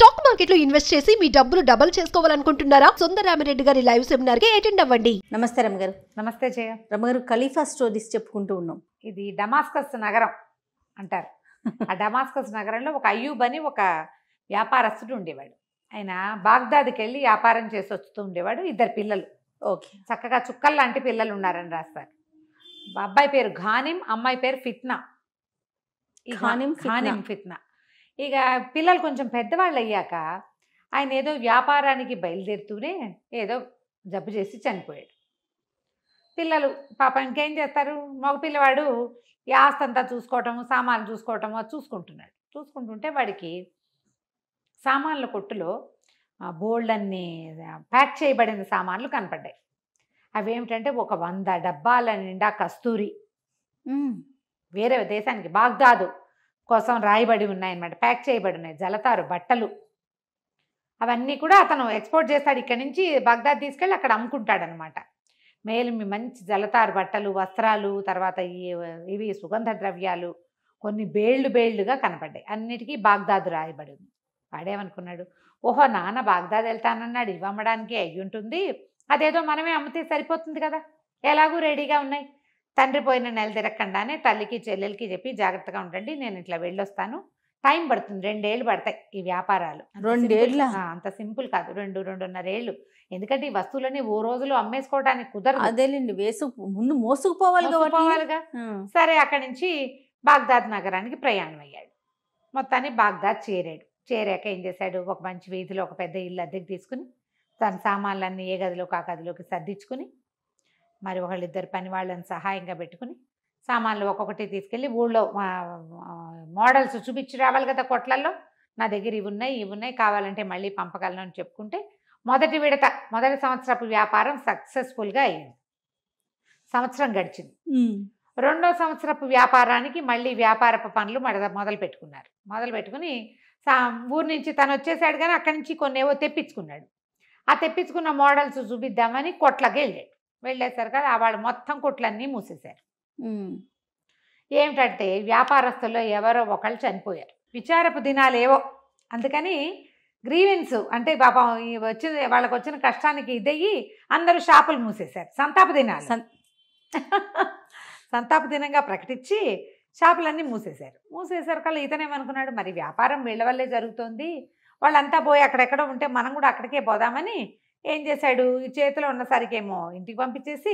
Stock market లో invest చేసి మీ డబ్బులు డబుల్ చేసుకోవాలనుకుంటున్నారా? సుందర రామిరెడ్డి గారి లైవ్ సెమినార్ కి అటెండ్ అవ్వండి. నమస్తే రమగారు. నమస్తే జయ. రమగారు, ఖలీఫా స్టోరీస్ చెప్పుకుంటూ ఉన్నాం. ఇది డమాస్కస్ నగరం అంటారు. ఆ డమాస్కస్ నగరంలో ఒక అయ్యూబ్ అని ఒక వ్యాపారస్తుడు ఉండేవాడు. ఆయన బాగ్దాద్కి వెళ్ళి వ్యాపారం చేసి వస్తూ ఉండేవాడు. ఇద్దరు పిల్లలు, ఓకే, చక్కగా చుక్కలు లాంటి పిల్లలు ఉన్నారని రాస్తారు. అబ్బాయి పేరు ఘానిం, అమ్మాయి పేరు ఫిత్నా. ఈ ఘానిం ఫిత్నా. ఇక పిల్లలు కొంచెం పెద్దవాళ్ళు అయ్యాక ఆయన ఏదో వ్యాపారానికి బయలుదేరుతూనే ఏదో జబ్బు చేసి చనిపోయాడు. పిల్లలు పాపం ఇంకేం చేస్తారు, మగ పిల్లవాడు ఈ ఆస్తి అంతా చూసుకోవటము, సామాన్లు చూసుకోవటము అది చూసుకుంటున్నాడు. చూసుకుంటుంటే వాడికి సామాన్ల కొట్టులో బోల్డ్ అన్ని ప్యాక్ చేయబడిన సామాన్లు కనపడ్డాయి. అవి ఏమిటంటే ఒక 100 డబ్బాల నిండా కస్తూరి, వేరే దేశానికి బాగ్దాదు కోసం రాయబడి ఉన్నాయన్నమాట, ప్యాక్ చేయబడి ఉన్నాయి. జలతారు బట్టలు అవన్నీ కూడా అతను ఎక్స్పోర్ట్ చేస్తాడు. ఇక్కడి నుంచి బాగ్దాద్ తీసుకెళ్ళి అక్కడ అమ్ముకుంటాడనమాట. మేలు మంచి జలతారు బట్టలు, వస్త్రాలు, తర్వాత ఇవి సుగంధ ద్రవ్యాలు కొన్ని బేళ్లుగా కనపడ్డాయి. అన్నిటికీ బాగ్దాదు రాయబడి ఉంది. వాడేమనుకున్నాడు, ఓహో నాన్న బాగ్దాద్ వెళ్తానన్నాడు, ఇవి అమ్మడానికి అయ్యి ఉంటుంది, అదేదో మనమే అమ్మితే సరిపోతుంది కదా, ఎలాగూ రెడీగా ఉన్నాయి. తండ్రి పోయిన నెల తిరగకుండానే తల్లికి చెల్లెలకి చెప్పి జాగ్రత్తగా ఉండండి, నేను ఇట్లా వెళ్ళొస్తాను, టైం పడుతుంది, 2 ఏళ్ళు పడతాయి ఈ వ్యాపారాలు. 2 ఏళ్ళ? అంత సింపుల్ కాదు, 2-2.5 ఏళ్ళు. ఎందుకంటే ఈ వస్తువులని ఓ రోజులో అమ్మేసుకోవడానికి కుదరదు. అదేలేండి, ముందు మోసుకుపోవాలిగా. సరే, అక్కడి నుంచి బాగ్దాద్ నగరానికి ప్రయాణం అయ్యాడు. మొత్తాన్ని బాగ్దాద్ చేరాక ఏం చేశాడు, ఒక మంచి వీధిలో ఒక పెద్ద ఇల్లు అద్దెకి తీసుకుని తన సామాన్లన్నీ ఏ గదిలోకి ఆ గదిలోకి సర్దించుకుని, మరి ఒకళ్ళిద్దరు పని వాళ్ళని సహాయంగా పెట్టుకుని సామాన్లు ఒక్కొక్కటి తీసుకెళ్ళి ఊళ్ళో మోడల్స్ చూపించి రావాలి కదా కొట్లల్లో, నా దగ్గర ఇవి ఉన్నాయి కావాలంటే మళ్ళీ పంపగలను అని చెప్పుకుంటే మొదటి సంవత్సరపు వ్యాపారం సక్సెస్ఫుల్గా అయింది. సంవత్సరం గడిచింది. 2వ సంవత్సరపు వ్యాపారానికి మళ్ళీ వ్యాపారపు పనులు మొదలు పెట్టుకుని ఊరి నుంచి తను వచ్చేసాడు, కానీ అక్కడి నుంచి కొన్ని ఏవో తెప్పించుకున్నాడు. ఆ తెప్పించుకున్న మోడల్స్ చూపిద్దామని కొట్లకి వెళ్ళేసరికి వాళ్ళు మొత్తం కొట్లన్నీ మూసేశారు. ఏమిటంటే వ్యాపారస్తుల్లో ఎవరో ఒకళ్ళు చనిపోయారు, విచారపు దినాలు ఏవో. అందుకని గ్రీవెన్స్ అంటే పాపం వాళ్ళకి వచ్చిన కష్టానికి ఇదయ్యి అందరూ షాపులు మూసేశారు. సంతాప దినంగా ప్రకటించి షాపులన్నీ మూసేశారు కల్లా ఇతనేమనుకున్నాడు, మరి వ్యాపారం వీళ్ళ వల్లే జరుగుతోంది, వాళ్ళంతా పోయి అక్కడెక్కడో ఉంటే మనం కూడా అక్కడికే పోదామని ఏం చేశాడు, ఈ చేతిలో ఉన్నసరికేమో ఇంటికి పంపించేసి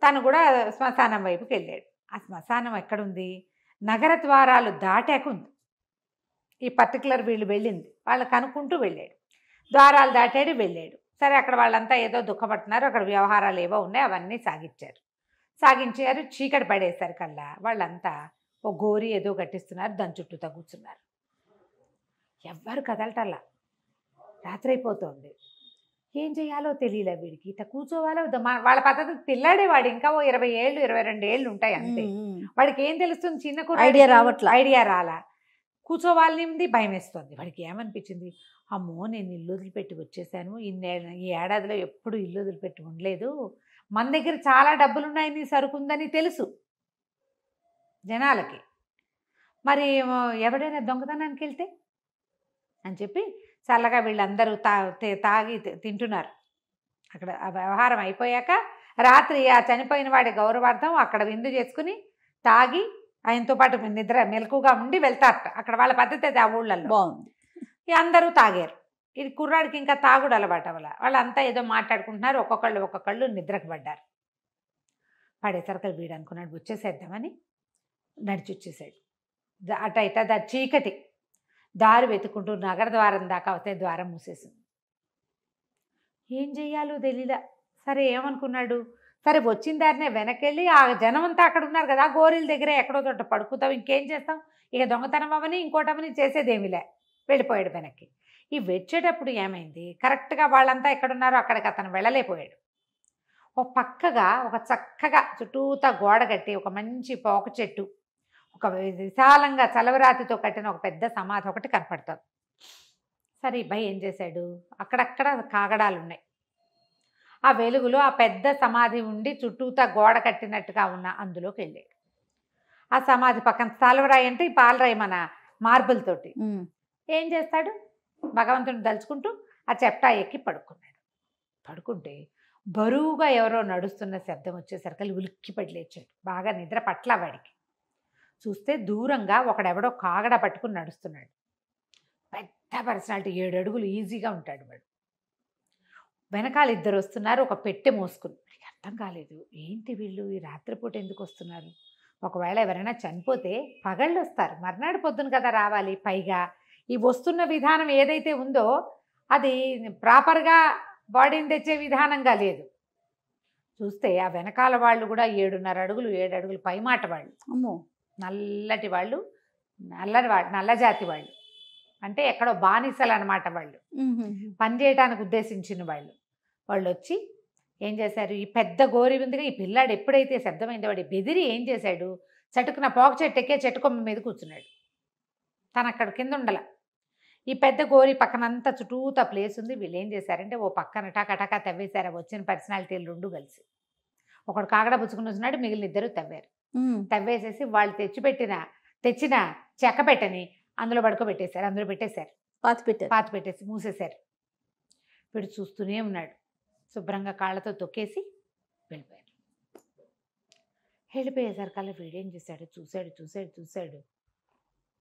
తను కూడా శ్మశానం వైపుకి వెళ్ళాడు. ఆ శ్మశానం ఎక్కడుంది, నగర ద్వారాలు దాటాక ఉంది. ఈ పర్టికులర్ వీళ్ళు వెళ్ళింది వాళ్ళు కనుక్కుంటూ వెళ్ళాడు, ద్వారాలు దాటాడు వెళ్ళాడు. సరే, అక్కడ వాళ్ళంతా ఏదో దుఃఖపడుతున్నారు, అక్కడ వ్యవహారాలు ఏవో ఉన్నాయి, అవన్నీ సాగించారు. చీకటి పడేసరి కల్లా వాళ్ళంతా ఓ గోరి ఏదో కట్టిస్తున్నారు, దాని చుట్టూతో కూర్చున్నారు. ఎవ్వరు కదలటల్లా, రాత్రి అయిపోతుంది. ఏం చేయాలో తెలియలే వీడికి, ఇట్లా కూర్చోవాలో వాళ్ళ పద్ధతి. పిల్లాడే వాడు, ఇంకా ఓ 20 ఏళ్ళు 22 ఏళ్ళు ఉంటాయి అంతే. వాడికి ఏం తెలుస్తుంది, చిన్న ఐడియా రాలా. కూర్చోవాలని భయం వేస్తుంది. వాడికి ఏమనిపించింది, అమ్మో నేను ఇల్లు వదిలిపెట్టి వచ్చేసాను, ఈ ఏడాదిలో ఎప్పుడు ఇల్లు వదిలిపెట్టి ఉండలేదు, మన దగ్గర చాలా డబ్బులు ఉన్నాయని సరుకుందని తెలుసు జనాలకి, మరి ఎవడైనా దొంగతనానికి వెళ్తే అని చెప్పి చల్లగా వీళ్ళందరూ తాగి తింటున్నారు. అక్కడ ఆ వ్యవహారం అయిపోయాక రాత్రి ఆ చనిపోయిన వాడి గౌరవార్థం అక్కడ విందు చేసుకుని తాగి ఆయనతో పాటు మెలకుగా ఉండి వెళ్తారట. అక్కడ వాళ్ళ పద్ధతి అది, ఆ ఊళ్ళల్లో బాగుంది. అందరూ తాగారు. ఇది కుర్రాడికి ఇంకా తాగుడు అలవాటు వల్ల వాళ్ళంతా ఏదో మాట్లాడుకుంటున్నారు, ఒక్కొక్కళ్ళు నిద్రకు పడేసరికి వీడు అనుకున్నాడు వచ్చేసేద్దామని నడిచి వచ్చేసాడు. అట చీకటి దారి వెతుక్కుంటూ నగర ద్వారం దాకా వస్తే ద్వారం మూసేసింది. ఏం చెయ్యాలో తెలియలా. సరే, ఏమనుకున్నాడు, సరే వచ్చిన దారినే వెనకెళ్ళి ఆ జనం అంతా అక్కడ ఉన్నారు కదా, గోరీల దగ్గరే ఎక్కడో చోట పడుకుతాం, ఇంకేం చేస్తాం, ఇక దొంగతనం అవని ఇంకోటమని చేసేదేమిలే, వెళ్ళిపోయాడు వెనక్కి. ఈ వచ్చేటప్పుడు ఏమైంది, కరెక్ట్గా వాళ్ళంతా ఎక్కడున్నారో అక్కడికి అతను వెళ్ళలేకపోయాడు. ఒక పక్కగా ఒక చక్కగా చుట్టూతా గోడ కట్టి ఒక మంచి పోక చెట్టు, ఒక విశాలంగా చలవరాతితో కట్టిన ఒక పెద్ద సమాధి ఒకటి కనపడుతుంది. సరే, భయ్ ఏం చేశాడు, అక్కడక్కడ కాగడాలు ఉన్నాయి, ఆ వెలుగులో ఆ పెద్ద సమాధి ఉండి చుట్టూతా గోడ కట్టినట్టుగా ఉన్న అందులోకి వెళ్ళాడు. ఆ సమాధి పక్కన తలవరాయి అంటే ఈ పాలరాయి మన మార్బుల్ తోటి ఏం చేస్తాడు, భగవంతుని దలుచుకుంటూ ఆ చెప్టా ఎక్కి పడుకున్నాడు. పడుకుంటే బరువుగా ఎవరో నడుస్తున్న శబ్దం వచ్చేసరికి ఉలిక్కిపడి లేచాడు. బాగా నిద్ర పట్ల వాడికి. చూస్తే దూరంగా ఒకడెవడో కాగడ పట్టుకుని నడుస్తున్నాడు. పెద్ద పర్సనాలిటీ, 7 అడుగులు ఈజీగా ఉంటాడు వాడు. వెనకాల 2 వస్తున్నారు, ఒక పెట్టె మోసుకుని. అర్థం కాలేదు, ఏంటి వీళ్ళు ఈ రాత్రిపూట ఎందుకు వస్తున్నారు? ఒకవేళ ఎవరైనా చనిపోతే పగళ్ళు వస్తారు, మర్నాడు పొద్దున కదా రావాలి. పైగా ఈ వస్తున్న విధానం ఏదైతే ఉందో అది ప్రాపర్గా బాడీని తెచ్చే విధానంగా లేదు. చూస్తే ఆ వెనకాల వాళ్ళు కూడా 7.5 అడుగులు 7 అడుగులు పైమాట వాళ్ళు. అమ్మో, నల్లటి వాళ్ళు, నల్ల జాతి వాళ్ళు, అంటే ఎక్కడో బానిసలు అనమాట వాళ్ళు, పని చేయడానికి ఉద్దేశించిన వాళ్ళు. వాళ్ళు వచ్చి ఏం చేశారు, ఈ పెద్ద గోరి ఉందిగా, ఈ పిల్లాడు ఎప్పుడైతే శబ్దమైందో వాడి బెదిరి ఏం చేశాడు, చటుకున పోక చెట్టు ఎక్కే చెట్టు కొమ్మ మీద కూర్చున్నాడు. తను అక్కడ కింద ఉండాల. ఈ పెద్ద గోరి పక్కనంతా చుట్టూతా ప్లేస్ ఉంది. వీళ్ళు ఏం చేశారంటే ఓ పక్కన టకాటకా తవ్వేశారు. వచ్చిన పర్సనాలిటీలు 2 కలిసి. ఒకడు కాగడ పుచ్చుకుని వచ్చినాడు, మిగిలిన 2 తవ్వారు. తవ్వేసేసి వాళ్ళు తెచ్చిన చెక్క పెట్టని అందులో పడుకోబెట్టేశారు. అందులో పెట్టేశారు, పాతి పెట్టేసి మూసేశారు. వీడు చూస్తూనే ఉన్నాడు. శుభ్రంగా కాళ్ళతో తొక్కేసి వెళ్ళిపోయారు. వెళ్ళిపోయేసరికల్లా వీడేం చేశాడు, చూశాడు.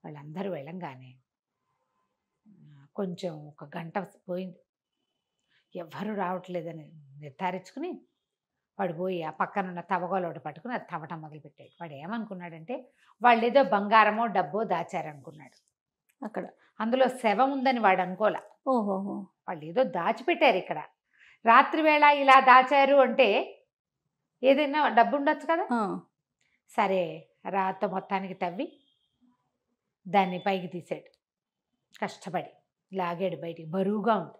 వాళ్ళందరూ వెళ్ళంగానే కొంచెం ఒక గంట పోయింది. ఎవ్వరూ రావట్లేదని నిర్ధారించుకుని వాడు పోయి ఆ పక్కనున్న తవ్వగోలు ఒకటి పట్టుకుని అది తవ్వటం మొదలుపెట్టాడు. వాడు ఏమనుకున్నాడంటే వాళ్ళు ఏదో బంగారమో డబ్బో దాచారనుకున్నాడు. అక్కడ అందులో శవం ఉందని వాడు అనుకోలే. ఓహోహో, వాళ్ళు ఏదో దాచిపెట్టారు ఇక్కడ. రాత్రి వేళ ఇలా దాచారు అంటే ఏదైనా డబ్బు ఉండొచ్చు కదా. సరే, రాత మొత్తానికి తవ్వి దాన్ని పైకి తీసాడు. కష్టపడి లాగాడు బయటికి. బరువుగా ఉంది.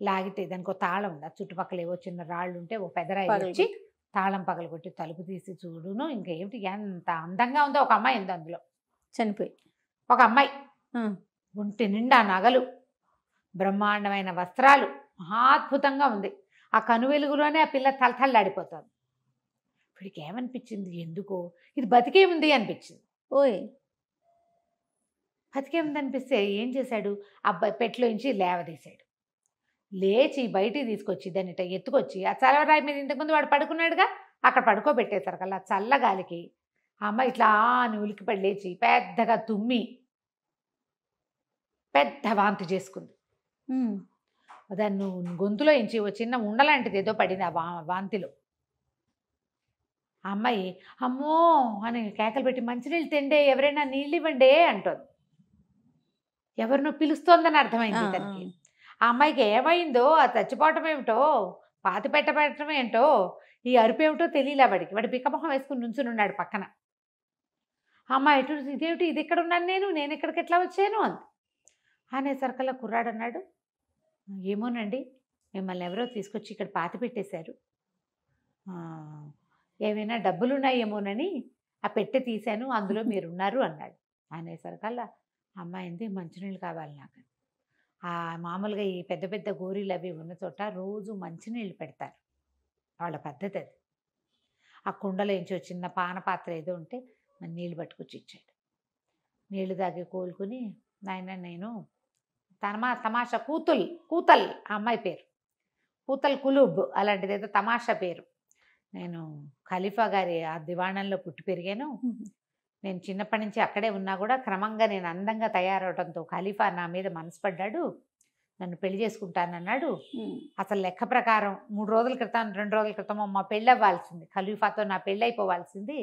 లాగితే దానికి ఒక తాళం ఉంది. చుట్టుపక్కల ఏవో చిన్న రాళ్ళు ఉంటే ఓ పెదరాయి వచ్చి తాళం పగలగొట్టి తలుపు తీసి చూడును. ఇంకేమిటి ఎంత అందంగా ఉందో. ఒక అమ్మాయి ఉంది అందులో, చనిపోయి. ఒక అమ్మాయి ఒంటి నిండా నగలు, బ్రహ్మాండమైన వస్త్రాలు, మహాద్భుతంగా ఉంది. ఆ కనువెలుగులోనే ఆ పిల్ల తలతల్లాడిపోతుంది. వీడికి ఏమనిపించింది, ఎందుకో ఇది బతికే ఉంది అనిపించింది. బతికే ఉంది అనిపిస్తే ఏం చేశాడు, అబ్బాయి పెట్టులోంచి లేవదీశాడు. లేచి బయటికి తీసుకొచ్చి దాన్ని ఎత్తుకొచ్చి ఆ చల్లరాయి మీద ఇంతకుముందు వాడు పడుకున్నాడుగా అక్కడ పడుకోబెట్టేశారు కల్లా. చల్లగాలికి ఆ అమ్మాయి ఇట్లా అని ఉలికిపడి లేచి పెద్దగా తుమ్మి పెద్ద వాంతి చేసుకుంది. దాన్ని గొంతులో ఇంచి ఓ చిన్న ఉండలాంటిది ఏదో పడింది ఆ వాంతిలో. ఆ అమ్మాయి అమ్మో అని కేకలు పెట్టి మంచినీళ్ళు తిండే, ఎవరైనా నీళ్ళు ఇవ్వండే అంటోంది. ఎవరినో పిలుస్తోందని అర్థమైంది తనకి. ఆ అమ్మాయికి ఏమైందో, ఆ చచ్చిపోవటం ఏమిటో, పాతి పెట్టడం ఏంటో, ఈ అరుపు ఏమిటో తెలియలే వాడికి. వాడి పిక్కమొహం వేసుకుని నుంచుని ఉన్నాడు పక్కన. ఆ అమ్మాయి ఎటు, ఇదేమిటి, ఇది ఇక్కడ ఉన్నాను నేను ఇక్కడికి ఎట్లా వచ్చాను అంది. అనేసరికల్లా కుర్రాడు అన్నాడు, ఏమోనండి, మిమ్మల్ని ఎవరో తీసుకొచ్చి ఇక్కడ పాతి పెట్టేశారు, ఏమైనా డబ్బులున్నాయేమోనని ఆ పెట్టె తీశాను, అందులో మీరున్నారు అన్నాడు. అనేసరికల్లా అమ్మాయింది, మంచినీళ్ళు కావాలి నాకు. మామూలుగా ఈ పెద్ద పెద్ద గోరీలు అవి ఉన్న చోట రోజు మంచినీళ్ళు పెడతారు, వాళ్ళ పద్ధతి అది. ఆ కుండలోంచి చిన్న పాన పాత్ర ఏదో ఉంటే నీళ్ళు పట్టుకొచ్చి ఇచ్చాడు. నీళ్లు తాగి కోలుకుని, నాయన నేను తమాషా కూతల్ ఆ అమ్మాయి పేరు, కూతల్ కులూబ్ అలాంటిది ఏదో తమాషా పేరు. నేను ఖలీఫా గారి ఆ దివాణంలో పుట్టి పెరిగాను. నేను చిన్నప్పటి నుంచి అక్కడే ఉన్నా కూడా క్రమంగా నేను అందంగా తయారవడంతో ఖలీఫా నా మీద మనసు పడ్డాడు, నన్ను పెళ్లి చేసుకుంటానన్నాడు. అసలు లెక్క ప్రకారం 3 రోజుల క్రితం 2 రోజుల క్రితం మా పెళ్ళి అవ్వాల్సింది, ఖలీఫాతో నా పెళ్ళి అయిపోవాల్సింది.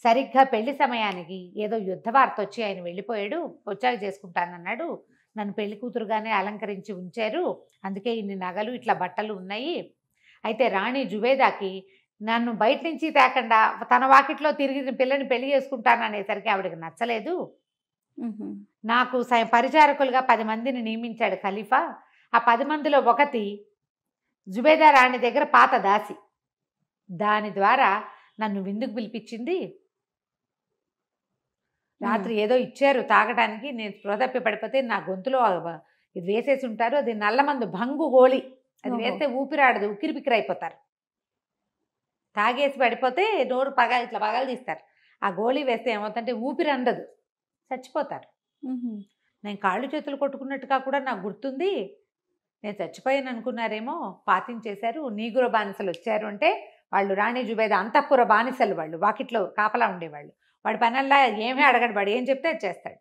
సరిగ్గా పెళ్లి సమయానికి ఏదో యుద్ధ వార్త వచ్చి ఆయన వెళ్ళిపోయాడు, వచ్చాక చేసుకుంటానన్నాడు. నన్ను పెళ్లి కూతురుగానే అలంకరించి ఉంచారు, అందుకే ఇన్ని నగలు ఇట్లా బట్టలు ఉన్నాయి. అయితే రాణి జుబేదాకి నన్ను బయట నుంచి తేకుండా తన వాకిట్లో తిరిగి పిల్లని పెళ్లి చేసుకుంటాననేసరికి ఆవిడకి నచ్చలేదు. నాకు పరిచారకులుగా 10 మందిని నియమించాడు ఖలీఫా. ఆ 10 మందిలో ఒకటి జుబేదా రాణి దగ్గర పాత దాసి. దాని ద్వారా నన్ను విందుకు పిలిపించింది. రాత్రి ఏదో ఇచ్చారు తాగడానికి, నేను స్పృహతప్పి పడిపోతే నా గొంతులో ఇది వేసేసి ఉంటారు, అది నల్లమందు భంగు గోళి, అది వేస్తే ఊపిరాడదు, ఉక్కిరి బిక్కిరి అయిపోతారు. తాగేసి పడిపోతే నోరు ఇట్లా పగలు తీస్తారు. ఆ గోళీ వేస్తే ఏమవుతుందంటే ఊపిరి అందదు, చచ్చిపోతారు. నేను కాళ్ళు చేతులు కొట్టుకున్నట్టుగా కూడా నాకు గుర్తుంది. నేను చచ్చిపోయాను అనుకున్నారేమో, పాతించేశారు, నీగుర బానిసలు వచ్చారు అంటే వాళ్ళు రాణి జుబేదా అంతఃపుర బానిసలు, వాళ్ళు వాకిట్లో కాపలా ఉండేవాళ్ళు. వాడి పనల్లా ఏమీ అడగడు, వాడు ఏం చెప్తే అది చేస్తాడు.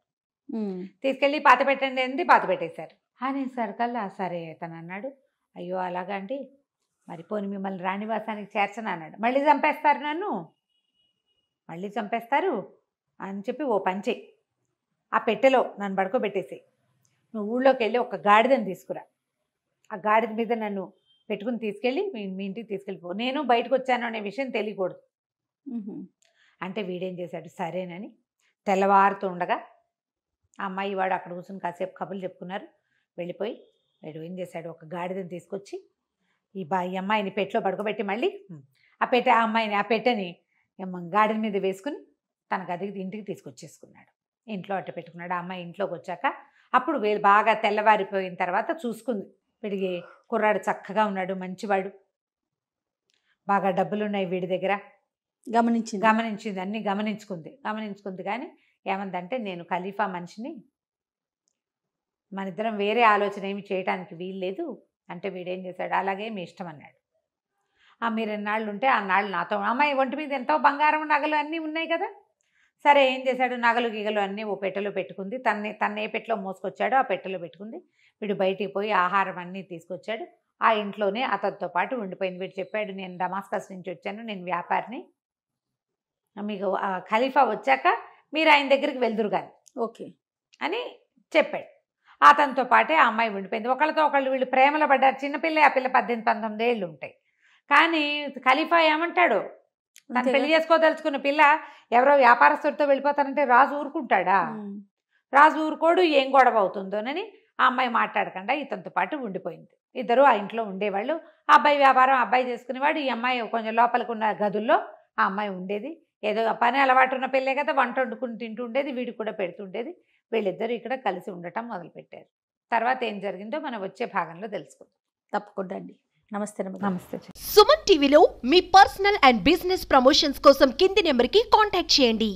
తీసుకెళ్ళి పాత పెట్టండి అంది, పాత పెట్టేశారు. అనేసరికల్లా సరే తను అన్నాడు, అయ్యో అలాగా అండి, మరి పోని మిమ్మల్ని రాణివాసానికి చేర్చను అన్నాడు. మళ్ళీ చంపేస్తారు నన్ను, మళ్ళీ చంపేస్తారు అని చెప్పి ఓ పంచే, ఆ పెట్టెలో నన్ను పడుకోబెట్టేసి నువ్వు ఊళ్ళోకి వెళ్ళి ఒక గాడిదని తీసుకురా, ఆ గాడిద మీద నన్ను పెట్టుకుని తీసుకెళ్ళి మీ ఇంటికి తీసుకెళ్ళిపో, నేను బయటకు వచ్చాను అనే విషయం తెలియకూడదు అంటే వీడేం చేశాడు, సరేనని తెల్లవారుతూ ఉండగా ఆ అమ్మాయి వాడు అక్కడ కూర్చొని కాసేపు కబుర్లు చెప్పుకున్నారు. వెళ్ళిపోయి వీడు ఏం చేశాడు, ఒక గాడిదని తీసుకొచ్చి ఈ అమ్మాయిని పెట్టెలో పడుకోబెట్టి మళ్ళీ ఆ అమ్మాయిని ఆ పెట్టెని గాడిద మీద వేసుకుని తన గదికి ఇంటికి తీసుకొచ్చేసుకున్నాడు. ఇంట్లో అట్ట పెట్టుకున్నాడు. ఆ అమ్మాయి ఇంట్లోకి వచ్చాక అప్పుడు వీళ్ళు బాగా తెల్లవారిపోయిన తర్వాత చూసుకుంది, వీడికి కుర్రాడు చక్కగా ఉన్నాడు, మంచివాడు, బాగా డబ్బులు ఉన్నాయి వీడి దగ్గర, గమనించింది అన్నీ గమనించుకుంది. కానీ ఏమందంటే, నేను ఖలీఫా మనిషిని, మన ఇద్దరం వేరే ఆలోచన ఏమి చేయడానికి వీల్లేదు అంటే వీడేం చేశాడు, అలాగే మీ ఇష్టం అన్నాడు. మీరు ఎన్నాళ్ళు ఉంటే ఆ నాళ్ళు నాతో, అమ్మాయి ఒంటి మీద ఎంతో బంగారం నగలు అన్నీ ఉన్నాయి కదా, సరే ఏం చేశాడు, నగలు గిగలు అన్నీ ఓ పెట్టెలో పెట్టుకుంది, తన ఏ పెట్టెలో మోసుకొచ్చాడో ఆ పెట్టెలో పెట్టుకుంది. వీడు బయటికి పోయి ఆహారం అన్నీ తీసుకొచ్చాడు, ఆ ఇంట్లోనే అతనితో పాటు ఉండిపోయింది. వీడు చెప్పాడు, నేను డమాస్కస్ నుంచి వచ్చాను, నేను వ్యాపారిని, మీకు ఖలీఫా వచ్చాక మీరు ఆయన దగ్గరికి వెళ్దురు కానీ ఓకే అని చెప్పాడు. అతనితో పాటే ఆ అమ్మాయి ఉండిపోయింది. ఒకళ్ళతో ఒకళ్ళు వీళ్ళు ప్రేమలో పడ్డారు. చిన్నపిల్ల, ఆ పిల్ల 18-19 ఏళ్ళు ఉంటాయి. కానీ ఖలీఫా ఏమంటాడు, తను పెళ్లి చేసుకోదలుచుకున్న పిల్ల ఎవరో వ్యాపారస్తుడితో వెళ్ళిపోతారంటే రాజు ఊరుకుంటాడా, రాజు ఊరుకోడు, ఏం గొడవ అవుతుందోనని ఆ అమ్మాయి మాట్లాడకుండా ఇతనితో పాటు ఉండిపోయింది. ఇద్దరు ఆ ఇంట్లో ఉండేవాళ్ళు. ఆ అబ్బాయి వ్యాపారం అబ్బాయి చేసుకునేవాడు, ఈ అమ్మాయి కొంచెం లోపలికి ఉన్న గదుల్లో ఆ అమ్మాయి ఉండేది. ఏదో పని అలవాటు ఉన్న పిల్లే కదా, వంట వండుకుని తింటూ ఉండేది, వీడికి కూడా పెడుతుండేది. వీళ్ళిద్దరూ ఇక్కడ కలిసి ఉండటం మొదలుపెట్టారు. తర్వాత ఏం జరిగిందో మనం వచ్చే భాగంలో తెలుసుకుందాం. తప్పకుండా అండి. నమస్తే. నమస్తే. సుమన్ టీవీలో మీ పర్సనల్ అండ్ బిజినెస్ ప్రమోషన్స్ కోసం కింది నెంబర్కి కాంటాక్ట్ చేయండి.